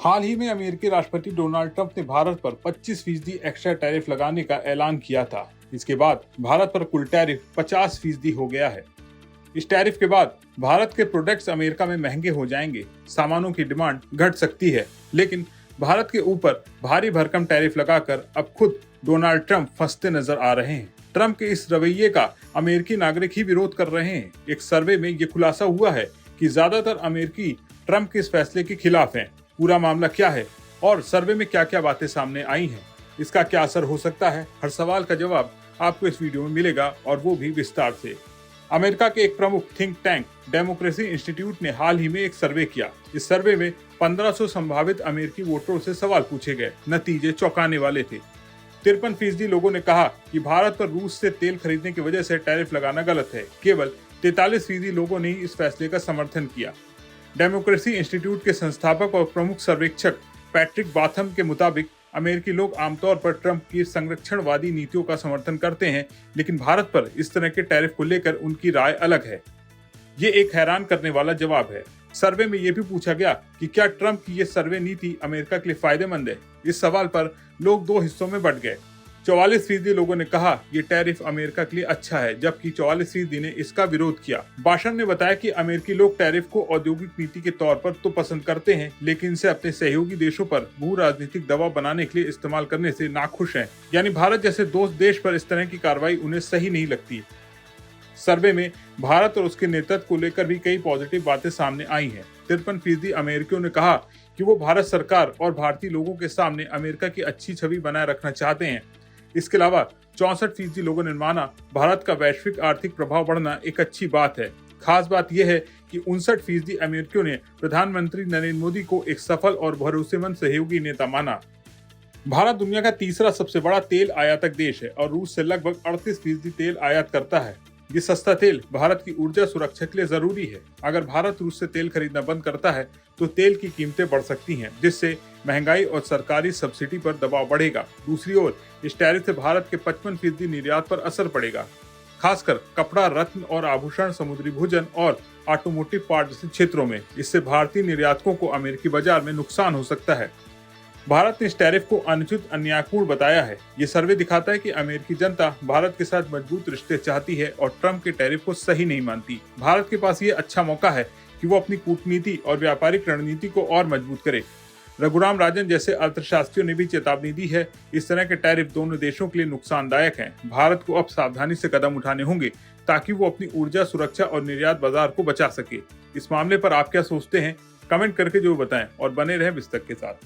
हाल ही में अमेरिकी राष्ट्रपति डोनाल्ड ट्रंप ने भारत पर 25% एक्स्ट्रा टैरिफ लगाने का ऐलान किया था। इसके बाद भारत पर कुल टैरिफ 50% हो गया है। इस टैरिफ के बाद भारत के प्रोडक्ट्स अमेरिका में महंगे हो जाएंगे, सामानों की डिमांड घट सकती है। लेकिन भारत के ऊपर भारी भरकम टैरिफ लगाकर अब खुद डोनाल्ड ट्रंप फंसते नजर आ रहे हैं। ट्रंप के इस रवैये का अमेरिकी नागरिक ही विरोध कर रहे हैं। एक सर्वे में ये खुलासा हुआ है कि ज्यादातर अमेरिकी ट्रंप के इस फैसले के खिलाफ हैं। पूरा मामला क्या है और सर्वे में क्या क्या बातें सामने आई हैं, इसका क्या असर हो सकता है, हर सवाल का जवाब आपको इस वीडियो में मिलेगा, और वो भी विस्तार से। अमेरिका के एक प्रमुख थिंक टैंक डेमोक्रेसी इंस्टीट्यूट ने हाल ही में एक सर्वे किया। इस सर्वे में 1500 संभावित अमेरिकी वोटरों से सवाल पूछे गए। नतीजे चौंकाने वाले थे। 53% लोगों ने कहा कि भारत पर रूस से तेल खरीदने की वजह से टैरिफ लगाना गलत है। केवल 43% लोगों ने इस फैसले का समर्थन किया। डेमोक्रेसी इंस्टीट्यूट के संस्थापक और प्रमुख सर्वेक्षक पैट्रिक बाथम के मुताबिक अमेरिकी लोग आमतौर पर ट्रंप की संरक्षणवादी नीतियों का समर्थन करते हैं, लेकिन भारत पर इस तरह के टैरिफ को लेकर उनकी राय अलग है। ये एक हैरान करने वाला जवाब है। सर्वे में यह भी पूछा गया कि क्या ट्रंप की ये सर्वे नीति अमेरिका के लिए फायदेमंद है। इस सवाल पर लोग दो हिस्सों में बंट गए। 44% लोगों ने कहा ये टैरिफ अमेरिका के लिए अच्छा है, जबकि 44% ने इसका विरोध किया। भाषण ने बताया कि अमेरिकी लोग टैरिफ को औद्योगिक नीति के तौर पर तो पसंद करते हैं, लेकिन इसे अपने सहयोगी देशों पर भू राजनीतिक दबाव बनाने के लिए इस्तेमाल करने से नाखुश हैं। यानी भारत जैसे दोस्त देश पर इस तरह की कार्रवाई उन्हें सही नहीं लगती। सर्वे में भारत और उसके नेतृत्व को लेकर भी कई पॉजिटिव बातें सामने आई हैं। 53% अमेरिकियों ने कहा कि वो भारत सरकार और भारतीय लोगों के सामने अमेरिका की अच्छी छवि बनाए रखना चाहते हैं। इसके अलावा 64% लोगों ने माना भारत का वैश्विक आर्थिक प्रभाव बढ़ना एक अच्छी बात है। खास बात यह है कि 59% अमेरिकियों ने प्रधानमंत्री नरेंद्र मोदी को एक सफल और भरोसेमंद सहयोगी नेता माना। भारत दुनिया का तीसरा सबसे बड़ा तेल आयातक देश है और रूस से लगभग 38% तेल आयात करता है। ये सस्ता तेल भारत की ऊर्जा सुरक्षा के लिए जरूरी है। अगर भारत रूस से तेल खरीदना बंद करता है तो तेल की कीमतें बढ़ सकती हैं, जिससे महंगाई और सरकारी सब्सिडी पर दबाव बढ़ेगा। दूसरी ओर इस टैरिफ से भारत के 55% निर्यात पर असर पड़ेगा, खासकर कपड़ा, रत्न और आभूषण, समुद्री भोजन और ऑटोमोटिव पार्ट जैसे क्षेत्रों में। इससे भारतीय निर्यातकों को अमेरिकी बाजार में नुकसान हो सकता है। भारत ने इस टैरिफ को अनुचित, अन्यायपूर्ण बताया है। ये सर्वे दिखाता है कि अमेरिकी जनता भारत के साथ मजबूत रिश्ते चाहती है और ट्रंप के टैरिफ को सही नहीं मानती। भारत के पास ये अच्छा मौका है कि वो अपनी कूटनीति और व्यापारिक रणनीति को और मजबूत करे। रघुराम राजन जैसे अर्थशास्त्रियों ने भी चेतावनी दी है, इस तरह के टैरिफ दोनों देशों के लिए नुकसानदायक हैं। भारत को अब सावधानी से कदम उठाने होंगे ताकि वो अपनी ऊर्जा सुरक्षा और निर्यात बाजार को बचा सके। इस मामले पर आप क्या सोचते हैं, कमेंट करके जो बताएं, और बने रहें विस्तक के साथ।